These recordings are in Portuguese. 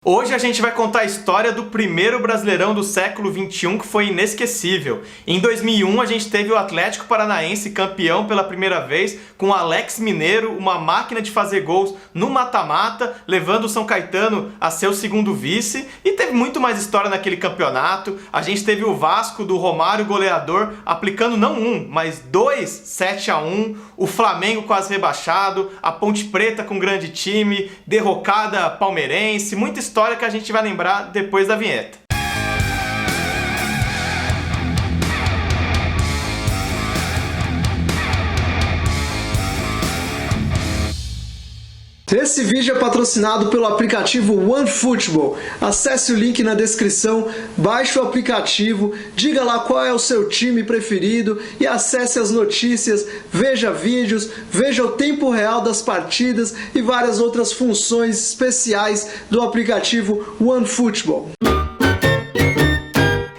Hoje a gente vai contar a história do primeiro Brasileirão do século XXI que foi inesquecível. Em 2001 a gente teve o Atlético Paranaense campeão pela primeira vez com o Alex Mineiro, uma máquina de fazer gols no mata-mata, levando o São Caetano a ser o segundo vice, e teve muito mais história naquele campeonato. A gente teve o Vasco do Romário goleador aplicando não um, mas dois 7-1, o Flamengo quase rebaixado, a Ponte Preta com grande time, derrocada palmeirense, muita história que a gente vai lembrar depois da vinheta. Esse vídeo é patrocinado pelo aplicativo OneFootball. Acesse o link na descrição, baixe o aplicativo, diga lá qual é o seu time preferido e acesse as notícias, veja vídeos, veja o tempo real das partidas e várias outras funções especiais do aplicativo OneFootball.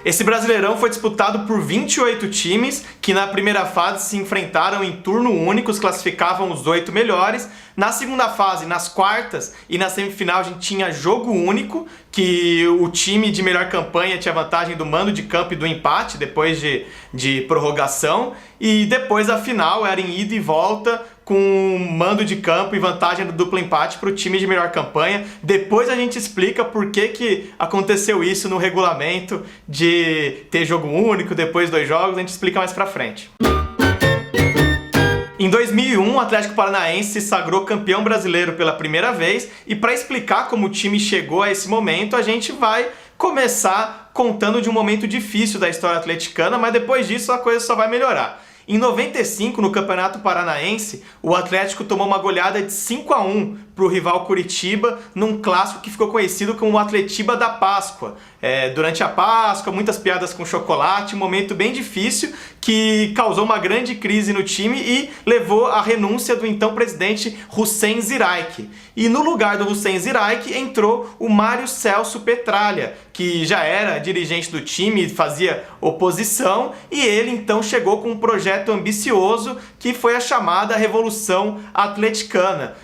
Esse Brasileirão foi disputado por 28 times que na primeira fase se enfrentaram em turno único, os classificavam os 8 melhores. Na segunda fase, nas quartas e na semifinal a gente tinha jogo único, que o time de melhor campanha tinha vantagem do mando de campo e do empate depois de prorrogação. E depois a final era em ida e volta com mando de campo e vantagem do duplo empate para o time de melhor campanha. Depois a gente explica por que aconteceu isso no regulamento de ter jogo único, depois 2 jogos, a gente explica mais pra frente. Em 2001, o Atlético Paranaense se sagrou campeão brasileiro pela primeira vez, e para explicar como o time chegou a esse momento, a gente vai começar contando de um momento difícil da história atleticana, mas depois disso a coisa só vai melhorar. Em 95, no Campeonato Paranaense, o Atlético tomou uma goleada de 5-1 para o rival Curitiba, num clássico que ficou conhecido como o Atletiba da Páscoa. Durante a Páscoa, muitas piadas com chocolate, um momento bem difícil que causou uma grande crise no time e levou à renúncia do então presidente Hussein Ziraik. E no lugar do Hussein Ziraik entrou o Mário Celso Petralha, que já era dirigente do time, fazia oposição, e ele então chegou com um projeto ambicioso que foi a chamada Revolução Atleticana.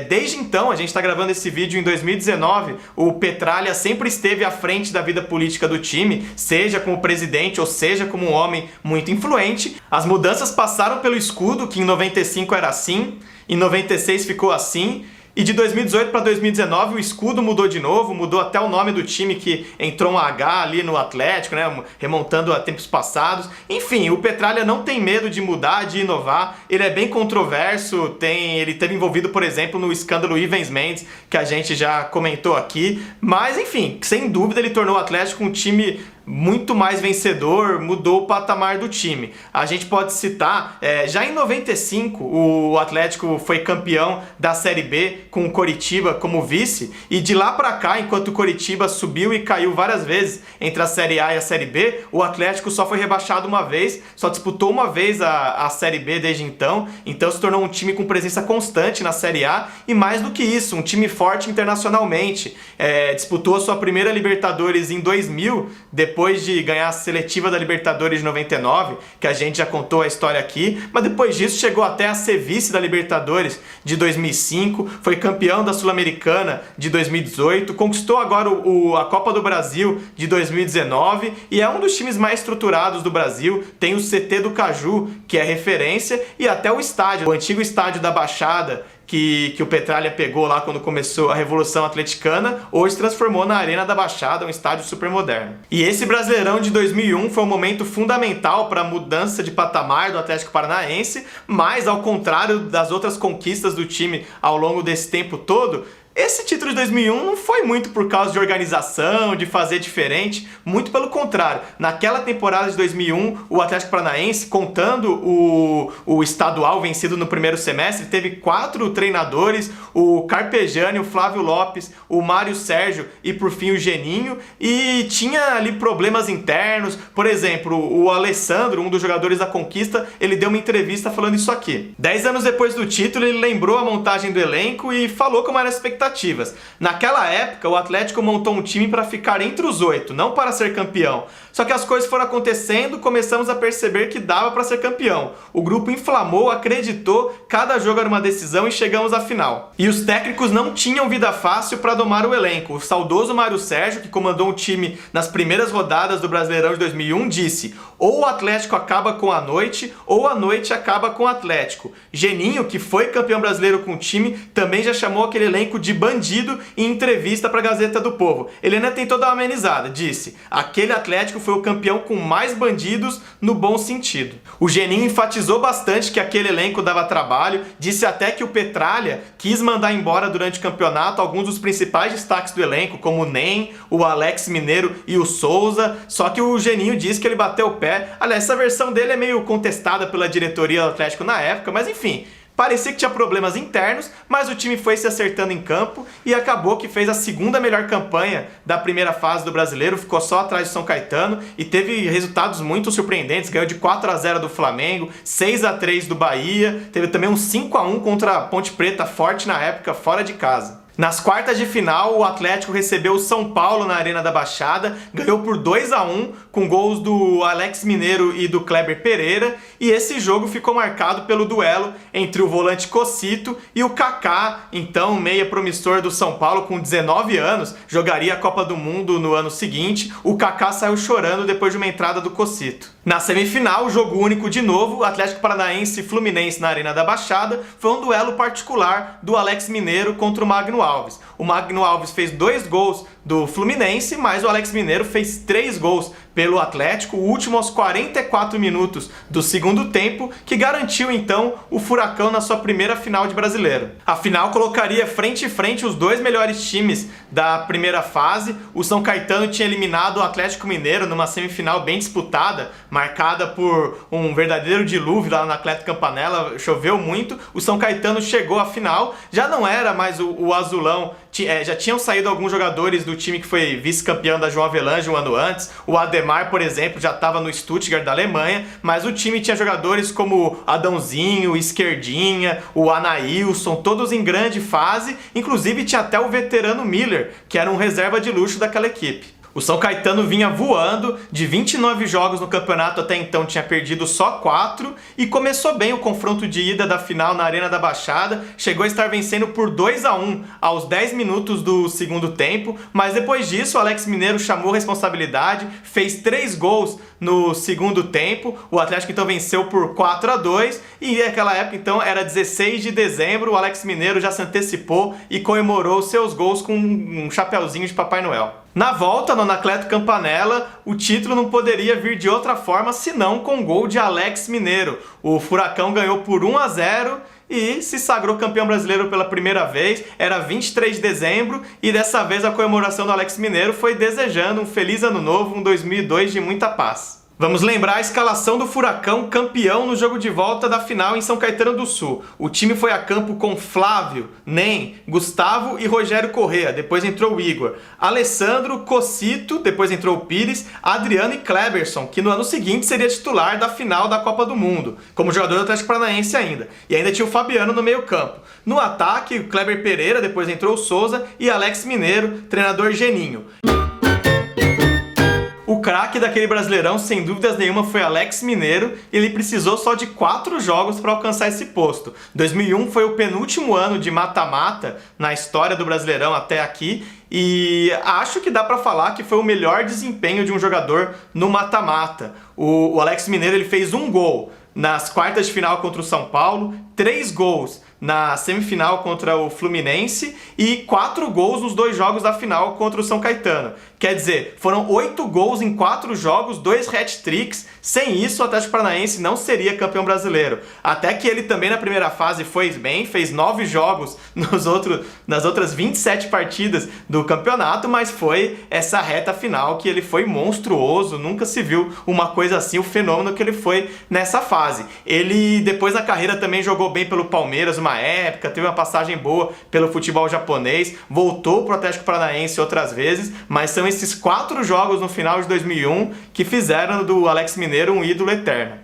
Desde então, a gente está gravando esse vídeo em 2019, o Petralha sempre esteve à frente da vida política do time, seja como presidente ou seja como um homem muito influente. As mudanças passaram pelo escudo, que em 95 era assim, em 96 ficou assim, e de 2018 para 2019 o escudo mudou de novo, mudou até o nome do time, que entrou um H ali no Atlético, né, remontando a tempos passados. Enfim, o Petralha não tem medo de mudar, de inovar, ele é bem controverso, ele teve envolvido, por exemplo, no escândalo Ivens Mendes, que a gente já comentou aqui, mas enfim, sem dúvida ele tornou o Atlético um time muito mais vencedor, mudou o patamar do time. A gente pode citar, já em 95 o Atlético foi campeão da Série B com o Coritiba como vice, e de lá pra cá, enquanto o Coritiba subiu e caiu várias vezes entre a Série A e a Série B, o Atlético só foi rebaixado uma vez, só disputou uma vez a Série B desde então se tornou um time com presença constante na Série A, e mais do que isso, um time forte internacionalmente. Disputou a sua primeira Libertadores em 2000, depois de ganhar a seletiva da Libertadores de 99, que a gente já contou a história aqui, mas depois disso chegou até a ser vice da Libertadores de 2005, foi campeão da Sul-Americana de 2018, conquistou agora a Copa do Brasil de 2019 e é um dos times mais estruturados do Brasil. Tem o CT do Caju, que é referência, e até o estádio, o antigo estádio da Baixada, que o Petralha pegou lá quando começou a Revolução Atleticana, hoje transformou na Arena da Baixada, um estádio super moderno. E esse Brasileirão de 2001 foi um momento fundamental para a mudança de patamar do Atlético Paranaense, mas ao contrário das outras conquistas do time ao longo desse tempo todo, esse título de 2001 não foi muito por causa de organização, de fazer diferente, muito pelo contrário. Naquela temporada de 2001, o Atlético Paranaense, contando o estadual vencido no primeiro semestre, teve 4 treinadores, o Carpegiani, o Flávio Lopes, o Mário Sérgio e por fim o Geninho, e tinha ali problemas internos. Por exemplo, o Alessandro, um dos jogadores da conquista, ele deu uma entrevista falando isso aqui. 10 anos depois do título, ele lembrou a montagem do elenco e falou como era a expectativa expectativas. Naquela época, o Atlético montou um time para ficar entre os 8, não para ser campeão. Só que as coisas foram acontecendo, começamos a perceber que dava para ser campeão. O grupo inflamou, acreditou, cada jogo era uma decisão e chegamos à final. E os técnicos não tinham vida fácil para domar o elenco. O saudoso Mário Sérgio, que comandou o time nas primeiras rodadas do Brasileirão de 2001, disse: ou o Atlético acaba com a noite, ou a noite acaba com o Atlético. Geninho, que foi campeão brasileiro com o time, também já chamou aquele elenco de bandido em entrevista para a Gazeta do Povo. Ele ainda tentou dar uma amenizada, disse: aquele Atlético foi o campeão com mais bandidos no bom sentido. O Geninho enfatizou bastante que aquele elenco dava trabalho, disse até que o Petralha quis mandar embora durante o campeonato alguns dos principais destaques do elenco, como o Nem, o Alex Mineiro e o Souza, só que o Geninho disse que ele bateu o pé. Aliás, essa versão dele é meio contestada pela diretoria do Atlético na época, mas enfim, parecia que tinha problemas internos, mas o time foi se acertando em campo e acabou que fez a segunda melhor campanha da primeira fase do Brasileiro, ficou só atrás do São Caetano e teve resultados muito surpreendentes, ganhou de 4-0 do Flamengo, 6-3 do Bahia, teve também um 5-1 contra a Ponte Preta, forte na época, fora de casa. Nas quartas de final, o Atlético recebeu o São Paulo na Arena da Baixada, ganhou por 2-1, com gols do Alex Mineiro e do Kleber Pereira, e esse jogo ficou marcado pelo duelo entre o volante Cocito e o Kaká, então meia promissor do São Paulo com 19 anos, jogaria a Copa do Mundo no ano seguinte. O Kaká saiu chorando depois de uma entrada do Cocito. Na semifinal, jogo único de novo, Atlético Paranaense e Fluminense na Arena da Baixada, foi um duelo particular do Alex Mineiro contra o Magno Alves. O Magno Alves fez 2 gols do Fluminense, mas o Alex Mineiro fez 3 gols pelo Atlético, o último aos 44 minutos do segundo tempo, que garantiu então o Furacão na sua primeira final de Brasileiro. A final colocaria frente a frente os 2 melhores times da primeira fase. O São Caetano tinha eliminado o Atlético Mineiro numa semifinal bem disputada, marcada por um verdadeiro dilúvio lá na Atlético Campanella, choveu muito. O São Caetano chegou à final, já não era mais o azulão, já tinham saído alguns jogadores do time que foi vice-campeão da João Avelange um ano antes. O Ademar, por exemplo, já estava no Stuttgart da Alemanha, mas o time tinha jogadores como Adãozinho, Esquerdinha, o Anailson, todos em grande fase, inclusive tinha até o veterano Miller, que era um reserva de luxo daquela equipe. O São Caetano vinha voando, de 29 jogos no campeonato até então tinha perdido só 4 e começou bem o confronto de ida da final na Arena da Baixada, chegou a estar vencendo por 2-1 aos 10 minutos do segundo tempo, mas depois disso o Alex Mineiro chamou responsabilidade, fez 3 gols no segundo tempo, o Atlético então venceu por 4-2 e naquela época então era 16 de dezembro, o Alex Mineiro já se antecipou e comemorou seus gols com um chapeuzinho de Papai Noel. Na volta, no Anacleto Campanella, o título não poderia vir de outra forma senão com o gol de Alex Mineiro. O Furacão ganhou por 1-0 e se sagrou campeão brasileiro pela primeira vez. Era 23 de dezembro e dessa vez a comemoração do Alex Mineiro foi desejando um feliz ano novo, um 2002 de muita paz. Vamos lembrar a escalação do Furacão campeão no jogo de volta da final em São Caetano do Sul. O time foi a campo com Flávio, Nem, Gustavo e Rogério Corrêa, depois entrou o Igor, Alessandro, Cocito, depois entrou o Pires, Adriano e Kleberson, que no ano seguinte seria titular da final da Copa do Mundo, como jogador do Atlético Paranaense ainda. E ainda tinha o Fabiano no meio campo. No ataque, o Kleber Pereira, depois entrou o Souza e Alex Mineiro, treinador Geninho. O craque daquele Brasileirão, sem dúvidas nenhuma, foi Alex Mineiro. Ele precisou só de 4 jogos para alcançar esse posto. 2001 foi o penúltimo ano de mata-mata na história do Brasileirão até aqui. E acho que dá para falar que foi o melhor desempenho de um jogador no mata-mata. O Alex Mineiro ele fez 1 gol nas quartas de final contra o São Paulo, 3 gols na semifinal contra o Fluminense e 4 gols nos 2 jogos da final contra o São Caetano. Quer dizer, foram 8 gols em 4 jogos, 2 hat-tricks. Sem isso, o Atlético Paranaense não seria campeão brasileiro. Até que ele também na primeira fase foi bem, fez 9 jogos nas outras 27 partidas do campeonato, mas foi essa reta final que ele foi monstruoso. Nunca se viu uma coisa assim, o fenômeno que ele foi nessa fase. Ele depois na carreira também jogou bem pelo Palmeiras uma época, teve uma passagem boa pelo futebol japonês, voltou pro Atlético Paranaense outras vezes, mas são esses 4 jogos no final de 2001 que fizeram do Alex Mineiro um ídolo eterno.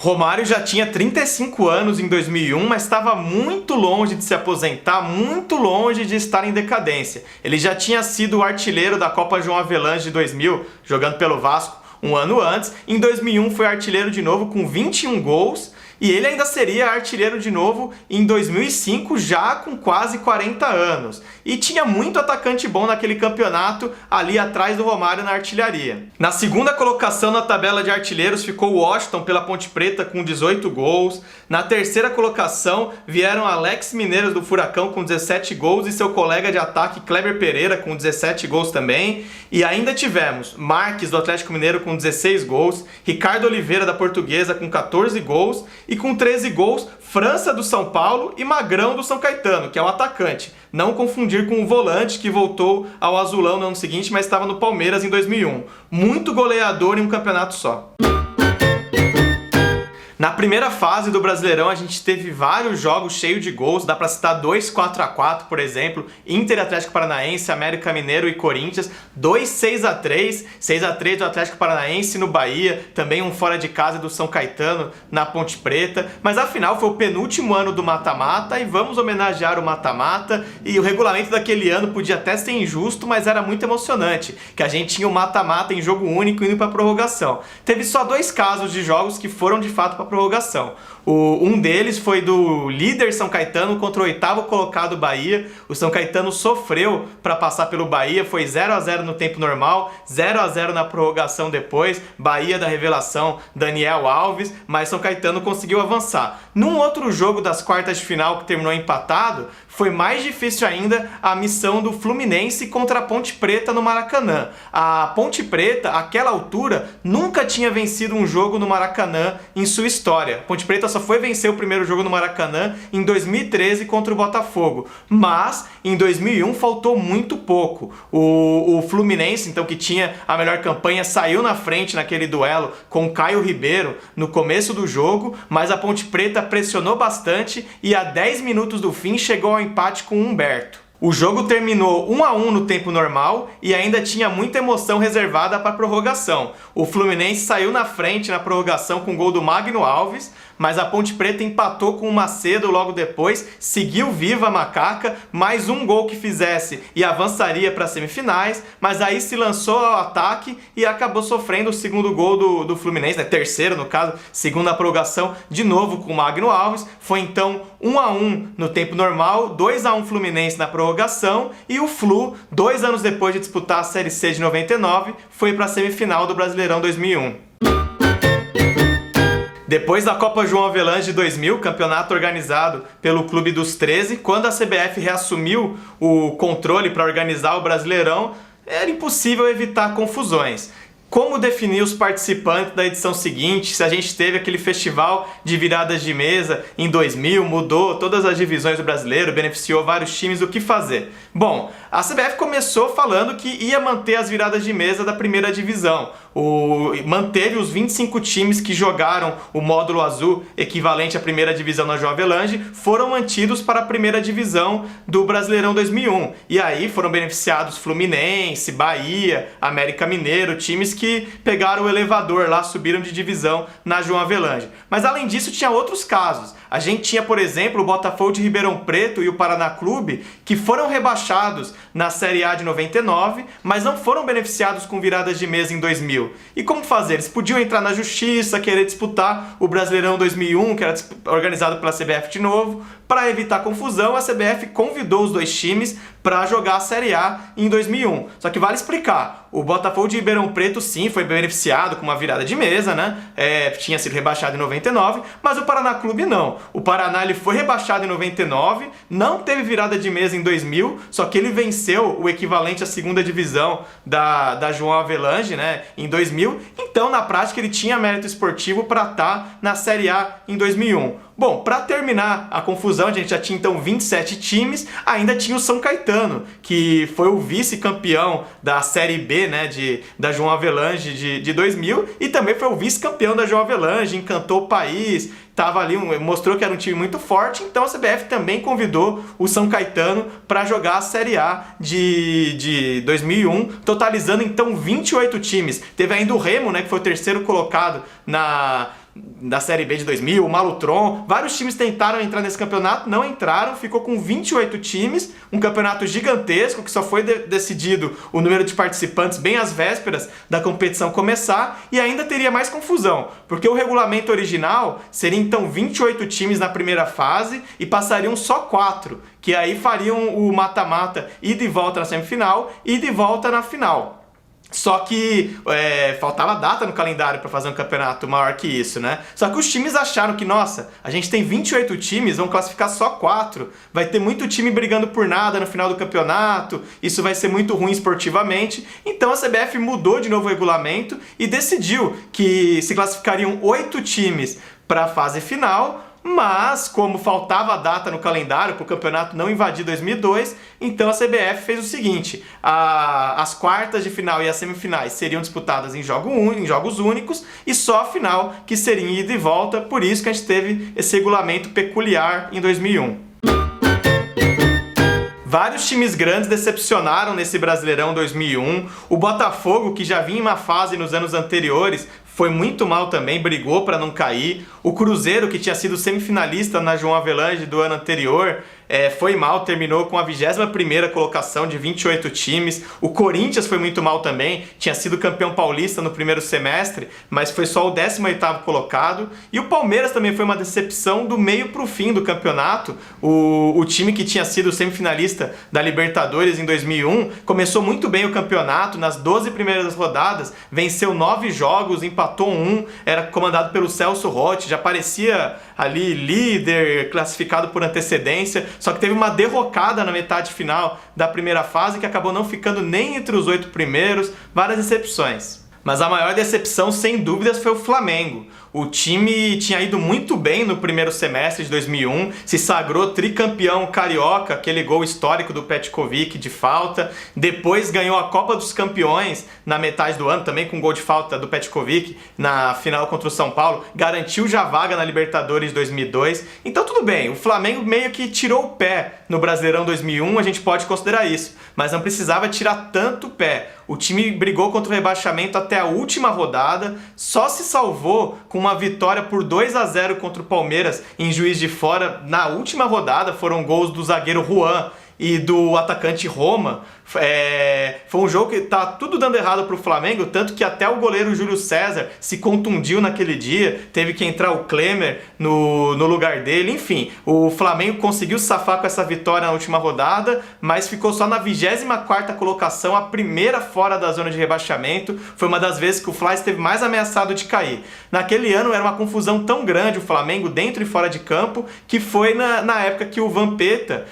Romário já tinha 35 anos em 2001, mas estava muito longe de se aposentar, muito longe de estar em decadência. Ele já tinha sido o artilheiro da Copa João Avelange de 2000, jogando pelo Vasco um ano antes. Em 2001 foi artilheiro de novo com 21 gols. E ele ainda seria artilheiro de novo em 2005, já com quase 40 anos. E tinha muito atacante bom naquele campeonato, ali atrás do Romário na artilharia. Na segunda colocação na tabela de artilheiros ficou o Washington pela Ponte Preta com 18 gols. Na terceira colocação vieram Alex Mineiros do Furacão com 17 gols e seu colega de ataque Kleber Pereira com 17 gols também. E ainda tivemos Marques do Atlético Mineiro com 16 gols, Ricardo Oliveira da Portuguesa com 14 gols e com 13 gols, França do São Paulo e Magrão do São Caetano, que é o atacante. Não confundir com o volante que voltou ao azulão no ano seguinte, mas estava no Palmeiras em 2001. Muito goleador em um campeonato só. Na primeira fase do Brasileirão a gente teve vários jogos cheios de gols, dá pra citar 2 4x4, por exemplo, Inter, Atlético Paranaense, América Mineiro e Corinthians, 2 6x3, 6x3 do Atlético Paranaense no Bahia, também um fora de casa do São Caetano na Ponte Preta, mas afinal foi o penúltimo ano do mata-mata e vamos homenagear o mata-mata, e o regulamento daquele ano podia até ser injusto, mas era muito emocionante, que a gente tinha o mata-mata em jogo único indo pra prorrogação. Teve só 2 casos de jogos que foram de fato pra prorrogação. Um deles foi do líder São Caetano contra o 8º colocado Bahia. O São Caetano sofreu para passar pelo Bahia, foi 0x0 no tempo normal, 0x0 na prorrogação depois, Bahia da revelação Daniel Alves, mas São Caetano conseguiu avançar. Num outro jogo das quartas de final que terminou empatado, foi mais difícil ainda a missão do Fluminense contra a Ponte Preta no Maracanã. A Ponte Preta, àquela altura, nunca tinha vencido um jogo no Maracanã em sua história. A Ponte Preta só foi vencer o primeiro jogo no Maracanã em 2013 contra o Botafogo. Mas, em 2001, faltou muito pouco. O Fluminense, então, que tinha a melhor campanha, saiu na frente naquele duelo com o Caio Ribeiro no começo do jogo, mas a Ponte Preta pressionou bastante e a 10 minutos do fim chegou ao empate com o Humberto. O jogo terminou 1x1 no tempo normal e ainda tinha muita emoção reservada para a prorrogação. O Fluminense saiu na frente na prorrogação com o gol do Magno Alves, mas a Ponte Preta empatou com o Macedo logo depois, seguiu viva a macaca, mais um gol que fizesse e avançaria para as semifinais, mas aí se lançou ao ataque e acabou sofrendo o segundo gol do Fluminense, né? Terceiro no caso, segunda prorrogação, de novo com o Magno Alves. Foi então 1x1 no tempo normal, 2x1 Fluminense na prorrogação e o Flu, 2 anos depois de disputar a Série C de 99, foi para a semifinal do Brasileirão 2001. Depois da Copa João Avelange de 2000, campeonato organizado pelo Clube dos 13, quando a CBF reassumiu o controle para organizar o Brasileirão, era impossível evitar confusões. Como definir os participantes da edição seguinte, se a gente teve aquele festival de viradas de mesa em 2000, mudou todas as divisões do brasileiro, beneficiou vários times, o que fazer? Bom, a CBF começou falando que ia manter as viradas de mesa da primeira divisão. Manteve os 25 times que jogaram o módulo azul equivalente à primeira divisão na João Avelange, foram mantidos para a primeira divisão do Brasileirão 2001. E aí foram beneficiados Fluminense, Bahia, América Mineiro, times que pegaram o elevador lá, subiram de divisão na João Avelange. Mas além disso tinha outros casos. A gente tinha, por exemplo, o Botafogo de Ribeirão Preto e o Paraná Clube, que foram rebaixados na Série A de 99, mas não foram beneficiados com viradas de mesa em 2000. E como fazer? Eles podiam entrar na justiça, querer disputar o Brasileirão 2001, que era organizado pela CBF de novo. Para evitar confusão, a CBF convidou os 2 times para jogar a Série A em 2001. Só que vale explicar, o Botafogo de Ribeirão Preto sim foi beneficiado com uma virada de mesa, né? Tinha sido rebaixado em 99, mas o Paraná Clube não. O Paraná ele foi rebaixado em 99, não teve virada de mesa em 2000, só que ele venceu o equivalente à segunda divisão da João Avelange, né, em 2000. Então, na prática, ele tinha mérito esportivo para estar na Série A em 2001. Bom, para terminar a confusão, a gente já tinha então 27 times, ainda tinha o São Caetano, que foi o vice-campeão da Série B, né, da João Avelange de 2000, e também foi o vice-campeão da João Avelange, encantou o país, tava ali, mostrou que era um time muito forte, então a CBF também convidou o São Caetano para jogar a Série A de 2001, totalizando então 28 times. Teve ainda o Remo, né, que foi o terceiro colocado da Série B de 2000, o Malutron, vários times tentaram entrar nesse campeonato, não entraram, ficou com 28 times, um campeonato gigantesco que só foi decidido o número de participantes bem às vésperas da competição começar, e ainda teria mais confusão, porque o regulamento original seria então 28 times na primeira fase e passariam só 4, que aí fariam o mata-mata ida e volta na semifinal e de volta na final. Só que faltava data no calendário para fazer um campeonato maior que isso, né? Só que os times acharam que, nossa, a gente tem 28 times, vão classificar só 4. Vai ter muito time brigando por nada no final do campeonato, isso vai ser muito ruim esportivamente. Então a CBF mudou de novo o regulamento e decidiu que se classificariam 8 times para a fase final, mas como faltava a data no calendário para o campeonato não invadir 2002, então a CBF fez o seguinte: as quartas de final e as semifinais seriam disputadas em jogos únicos e só a final que seria ida e volta, por isso que a gente teve esse regulamento peculiar em 2001. Vários times grandes decepcionaram nesse Brasileirão 2001, o Botafogo, que já vinha em uma fase nos anos anteriores, foi muito mal também, brigou para não cair. O Cruzeiro, que tinha sido semifinalista na João Avelange do ano anterior, foi mal, terminou com a 21ª colocação de 28 times. O Corinthians foi muito mal também, tinha sido campeão paulista no primeiro semestre, mas foi só o 18º colocado. E o Palmeiras também foi uma decepção do meio para o fim do campeonato. O time que tinha sido semifinalista da Libertadores em 2001 começou muito bem o campeonato, nas 12 primeiras rodadas, venceu 9 jogos, empatou 1, era comandado pelo Celso Roth, já parecia ali líder, classificado por antecedência, só que teve uma derrocada na metade final da primeira fase que acabou não ficando nem entre os 8 primeiros, várias decepções. Mas a maior decepção, sem dúvidas, foi o Flamengo. O time tinha ido muito bem no primeiro semestre de 2001, se sagrou tricampeão carioca, aquele gol histórico do Petkovic de falta. Depois ganhou a Copa dos Campeões na metade do ano, também com gol de falta do Petkovic na final contra o São Paulo. Garantiu já vaga na Libertadores de 2002. Então tudo bem, o Flamengo meio que tirou o pé no Brasileirão 2001, a gente pode considerar isso. Mas não precisava tirar tanto o pé. O time brigou contra o rebaixamento até a última rodada, só se salvou com uma vitória por 2-0 contra o Palmeiras em Juiz de Fora. Na última rodada foram gols do zagueiro Juan e do atacante Roma. Foi um jogo que tá tudo dando errado pro Flamengo, tanto que até o goleiro Júlio César se contundiu naquele dia, teve que entrar o Klemer no lugar dele. Enfim, o Flamengo conseguiu safar com essa vitória na última rodada, mas ficou só na 24ª colocação, a primeira fora da zona de rebaixamento. Foi uma das vezes que o Fla esteve mais ameaçado de cair. Naquele ano era uma confusão tão grande o Flamengo dentro e fora de campo, que foi na época que o Vampeta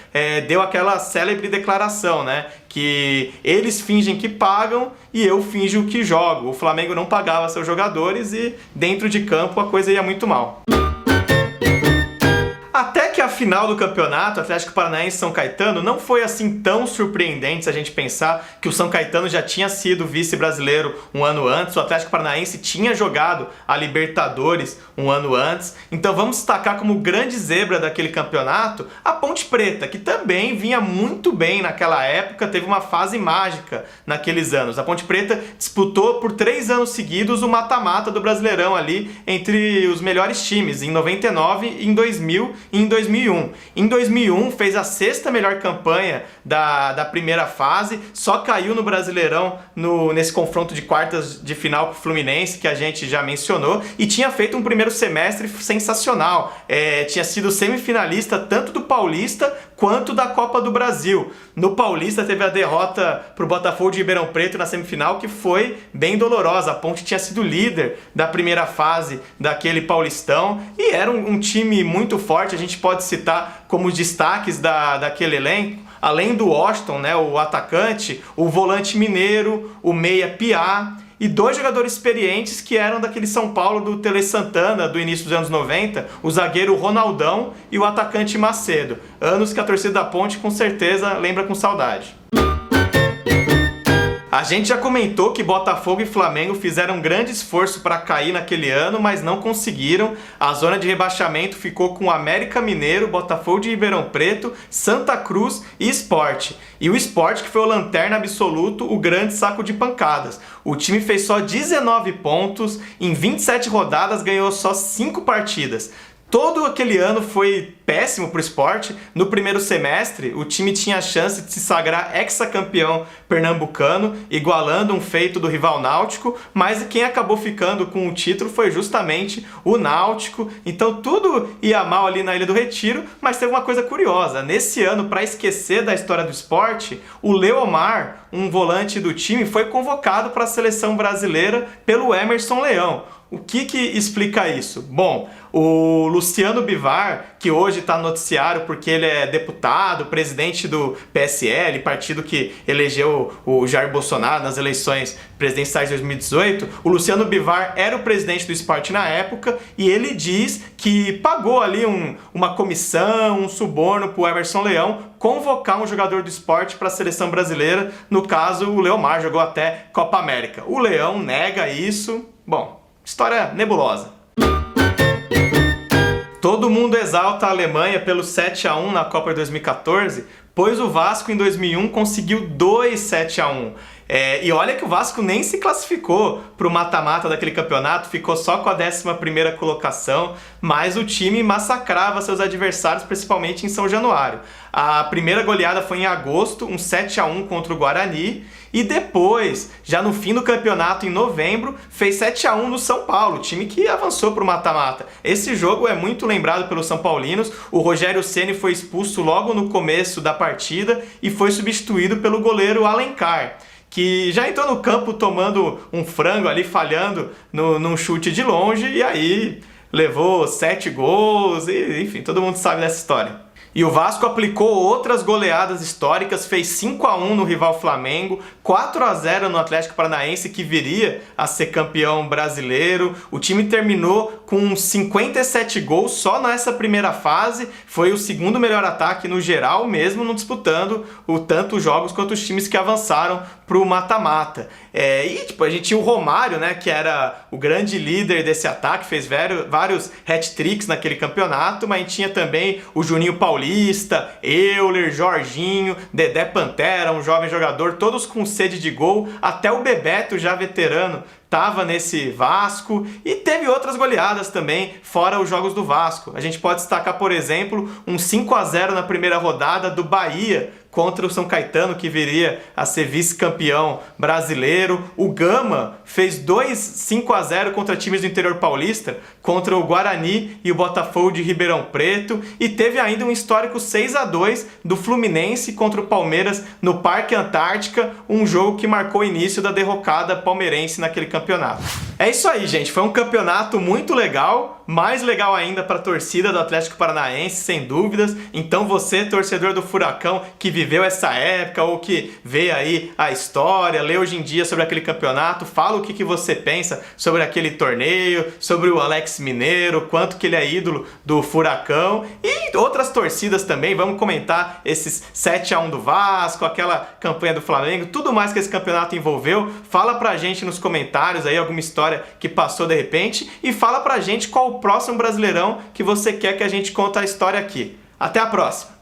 deu aquela célebre declaração, né? Que eles fingem que pagam e eu finjo que jogo. O Flamengo não pagava seus jogadores e dentro de campo a coisa ia muito mal. Até que a final do campeonato, Atlético Paranaense e São Caetano, não foi assim tão surpreendente se a gente pensar que o São Caetano já tinha sido vice-brasileiro um ano antes, o Atlético Paranaense tinha jogado a Libertadores um ano antes. Então vamos destacar como grande zebra daquele campeonato a Ponte Preta, que também vinha muito bem naquela época, teve uma fase mágica naqueles anos. A Ponte Preta disputou por 3 anos seguidos o mata-mata do Brasileirão ali entre os melhores times, em 99, em 2000 e em 2001. Em 2001 fez a 6ª melhor campanha da primeira fase, só caiu no Brasileirão nesse confronto de quartas de final com o Fluminense, que a gente já mencionou, e tinha feito um primeiro semestre sensacional. Tinha sido semifinalista tanto do Paulista quanto da Copa do Brasil. No Paulista teve a derrota para o Botafogo de Ribeirão Preto na semifinal, que foi bem dolorosa. A Ponte tinha sido líder da primeira fase daquele Paulistão e era um time muito forte. A gente pode citar como destaques daquele elenco, além do Washington, né, o atacante, o volante mineiro, o meia Piá, e 2 jogadores experientes que eram daquele São Paulo do Tele Santana do início dos anos 90, o zagueiro Ronaldão e o atacante Macedo. Anos que a torcida da Ponte com certeza lembra com saudade. A gente já comentou que Botafogo e Flamengo fizeram um grande esforço para cair naquele ano, mas não conseguiram. A zona de rebaixamento ficou com América Mineiro, Botafogo de Ribeirão Preto, Santa Cruz e Sport. E o Sport que foi o lanterna absoluto, o grande saco de pancadas. O time fez só 19 pontos, em 27 rodadas ganhou só 5 partidas. Todo aquele ano foi péssimo para o Sport. No primeiro semestre, o time tinha a chance de se sagrar hexacampeão pernambucano, igualando um feito do rival Náutico, mas quem acabou ficando com o título foi justamente o Náutico. Então tudo ia mal ali na Ilha do Retiro, mas teve uma coisa curiosa. Nesse ano, para esquecer da história do Sport, o Leomar, um volante do time, foi convocado para a seleção brasileira pelo Emerson Leão. O que explica isso? Bom, o Luciano Bivar, que hoje está no noticiário porque ele é deputado, presidente do PSL, partido que elegeu o Jair Bolsonaro nas eleições presidenciais de 2018, o Luciano Bivar era o presidente do Sport na época e ele diz que pagou ali uma comissão, um suborno para o Emerson Leão convocar um jogador do Sport para a seleção brasileira. No caso, o Leomar jogou até Copa América. O Leão nega isso. Bom, história nebulosa. Todo mundo exalta a Alemanha pelo 7-1 na Copa de 2014, pois o Vasco em 2001 conseguiu 2 7-1. E olha que o Vasco nem se classificou para o mata-mata daquele campeonato, ficou só com a 11ª colocação, mas o time massacrava seus adversários, principalmente em São Januário. A primeira goleada foi em agosto, um 7-1 contra o Guarani, e depois, já no fim do campeonato, em novembro, fez 7-1 no São Paulo, time que avançou para o mata-mata. Esse jogo é muito lembrado pelos São Paulinos. O Rogério Ceni foi expulso logo no começo da partida e foi substituído pelo goleiro Alencar, que já entrou no campo tomando um frango ali, falhando num chute de longe, e aí levou 7 gols, e enfim, todo mundo sabe dessa história. E o Vasco aplicou outras goleadas históricas, fez 5-1 no rival Flamengo, 4-0 no Atlético Paranaense, que viria a ser campeão brasileiro. O time terminou com 57 gols só nessa primeira fase, foi o segundo melhor ataque no geral, mesmo não disputando tanto os jogos quanto os times que avançaram para o mata-mata. A gente tinha o Romário, né, que era o grande líder desse ataque, fez vários hat-tricks naquele campeonato, mas a gente tinha também o Juninho Paulista, Euler, Jorginho, Dedé Pantera, um jovem jogador, todos com sede de gol, até o Bebeto, já veterano, estava nesse Vasco, e teve outras goleadas também, fora os jogos do Vasco. A gente pode destacar, por exemplo, um 5-0 na primeira rodada do Bahia contra o São Caetano, que viria a ser vice-campeão brasileiro. O Gama fez 2 5-0 contra times do interior paulista, contra o Guarani e o Botafogo de Ribeirão Preto, e teve ainda um histórico 6-2 do Fluminense contra o Palmeiras no Parque Antártica, um jogo que marcou o início da derrocada palmeirense naquele campeonato. É isso aí, gente, foi um campeonato muito legal, mais legal ainda para a torcida do Atlético Paranaense, sem dúvidas. Então você, torcedor do Furacão, que viveu essa época ou que vê aí a história, lê hoje em dia sobre aquele campeonato, fala o que você pensa sobre aquele torneio, sobre o Alex Mineiro, quanto que ele é ídolo do Furacão e outras torcidas também. Vamos comentar esses 7-1 do Vasco, aquela campanha do Flamengo, tudo mais que esse campeonato envolveu. Fala pra gente nos comentários aí alguma história que passou de repente e fala pra gente qual o próximo Brasileirão que você quer que a gente conte a história aqui. Até a próxima!